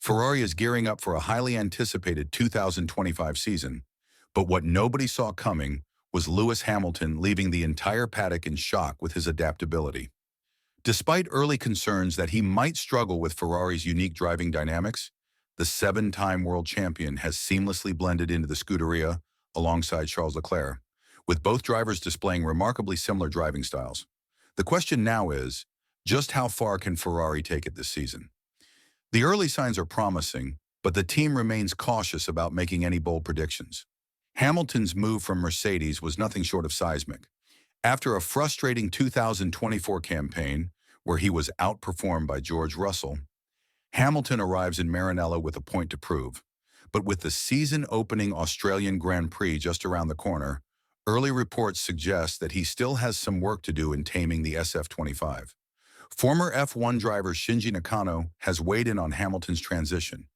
Ferrari is gearing up for a highly anticipated 2025 season, but what nobody saw coming was Lewis Hamilton leaving the entire paddock in shock with his adaptability. Despite early concerns that he might struggle with Ferrari's unique driving dynamics, the seven-time world champion has seamlessly blended into the Scuderia alongside Charles Leclerc, with both drivers displaying remarkably similar driving styles. The question now is, just how far can Ferrari take it this season? The early signs are promising, but the team remains cautious about making any bold predictions. Hamilton's move from Mercedes was nothing short of seismic. After a frustrating 2024 campaign, where he was outperformed by George Russell, Hamilton arrives in Maranello with a point to prove. But with the season-opening Australian Grand Prix just around the corner, early reports suggest that he still has some work to do in taming the SF-25. Former F1 driver Shinji Nakano has weighed in on Hamilton's transition,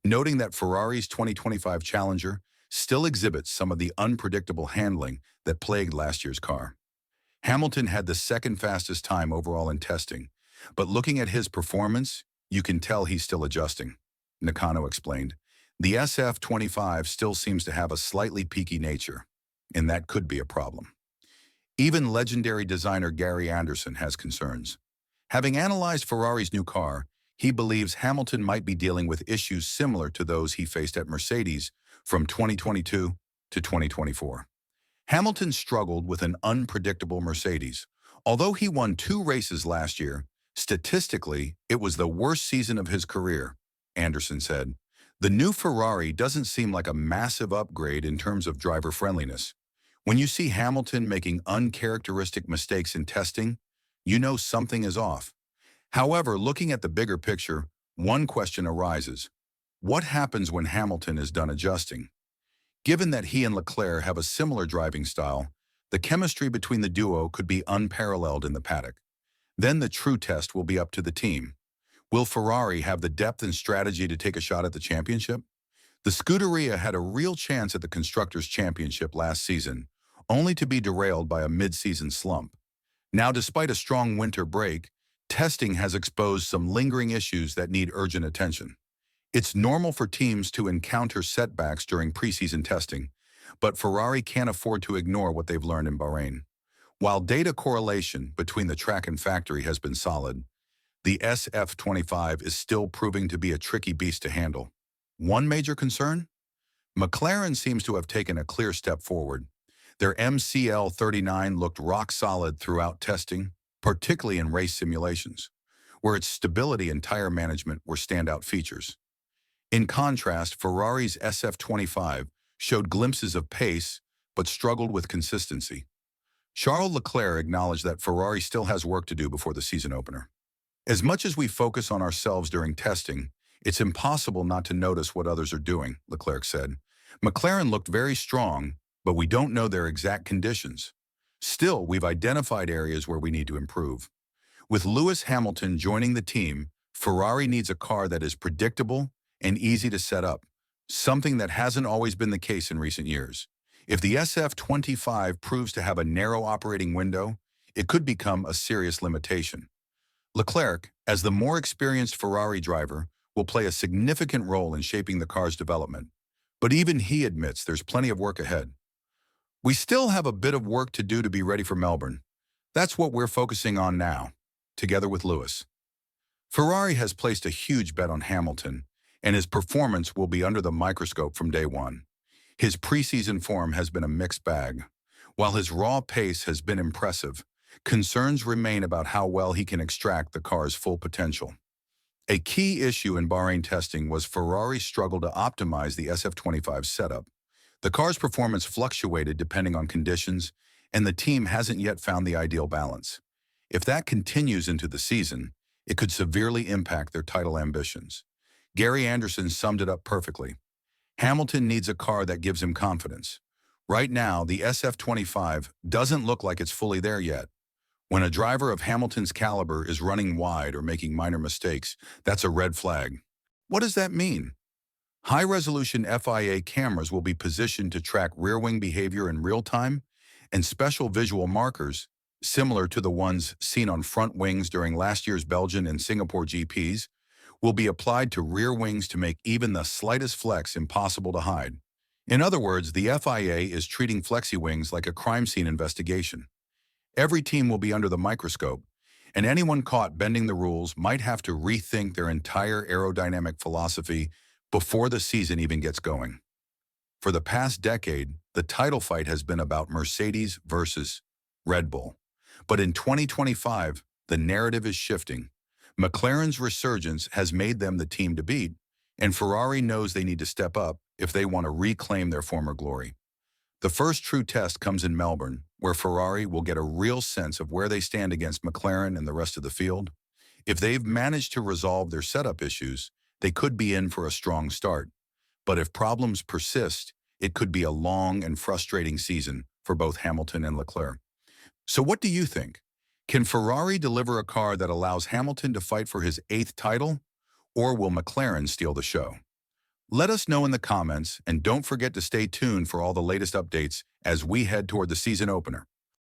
noting that Ferrari's 2025 Challenger still exhibits some of the unpredictable handling that plagued last year's car. Hamilton had the second fastest time overall in testing, but looking at his performance, you can tell he's still adjusting, Nakano explained. The SF-25 still seems to have a slightly peaky nature, and that could be a problem. Even legendary designer Gary Anderson has concerns. Having analyzed Ferrari's new car, he believes Hamilton might be dealing with issues similar to those he faced at Mercedes from 2022 to 2024. Hamilton struggled with an unpredictable Mercedes. Although he won 2 races last year, statistically, it was the worst season of his career, Anderson said. The new Ferrari doesn't seem like a massive upgrade in terms of driver friendliness. When you see Hamilton making uncharacteristic mistakes in testing, you know something is off. However, looking at the bigger picture, one question arises. What happens when Hamilton is done adjusting? Given that he and Leclerc have a similar driving style, the chemistry between the duo could be unparalleled in the paddock. Then the true test will be up to the team. Will Ferrari have the depth and strategy to take a shot at the championship? The Scuderia had a real chance at the Constructors' Championship last season, only to be derailed by a mid-season slump. Now, despite a strong winter break, testing has exposed some lingering issues that need urgent attention. It's normal for teams to encounter setbacks during preseason testing, but Ferrari can't afford to ignore what they've learned in Bahrain. While data correlation between the track and factory has been solid, the SF-25 is still proving to be a tricky beast to handle. One major concern? McLaren seems to have taken a clear step forward. Their MCL-39 looked rock solid throughout testing, particularly in race simulations, where its stability and tire management were standout features. In contrast, Ferrari's SF-25 showed glimpses of pace, but struggled with consistency. Charles Leclerc acknowledged that Ferrari still has work to do before the season opener. As much as we focus on ourselves during testing, it's impossible not to notice what others are doing, Leclerc said. McLaren looked very strong, but we don't know their exact conditions. Still, we've identified areas where we need to improve. With Lewis Hamilton joining the team, Ferrari needs a car that is predictable and easy to set up, something that hasn't always been the case in recent years. If the SF-25 proves to have a narrow operating window, it could become a serious limitation. Leclerc, as the more experienced Ferrari driver, will play a significant role in shaping the car's development. But even he admits there's plenty of work ahead. We still have a bit of work to do to be ready for Melbourne. That's what we're focusing on now, together with Lewis. Ferrari has placed a huge bet on Hamilton, and his performance will be under the microscope from day one. His preseason form has been a mixed bag. While his raw pace has been impressive, concerns remain about how well he can extract the car's full potential. A key issue in Bahrain testing was Ferrari's struggle to optimize the SF-25 setup. The car's performance fluctuated depending on conditions, and the team hasn't yet found the ideal balance. If that continues into the season, it could severely impact their title ambitions. Gary Anderson summed it up perfectly. Hamilton needs a car that gives him confidence. Right now, the SF-25 doesn't look like it's fully there yet. When a driver of Hamilton's caliber is running wide or making minor mistakes, that's a red flag. What does that mean? High-resolution FIA cameras will be positioned to track rear-wing behavior in real time, and special visual markers, similar to the ones seen on front wings during last year's Belgian and Singapore GPs, will be applied to rear wings to make even the slightest flex impossible to hide. In other words, the FIA is treating flexi wings like a crime scene investigation. Every team will be under the microscope, and anyone caught bending the rules might have to rethink their entire aerodynamic philosophy before the season even gets going. For the past decade, the title fight has been about Mercedes versus Red Bull. But in 2025, the narrative is shifting. McLaren's resurgence has made them the team to beat, and Ferrari knows they need to step up if they want to reclaim their former glory. The first true test comes in Melbourne, where Ferrari will get a real sense of where they stand against McLaren and the rest of the field. If they've managed to resolve their setup issues, they could be in for a strong start. But if problems persist, it could be a long and frustrating season for both Hamilton and Leclerc. So what do you think? Can Ferrari deliver a car that allows Hamilton to fight for his 8th title, or will McLaren steal the show? Let us know in the comments, and don't forget to stay tuned for all the latest updates as we head toward the season opener.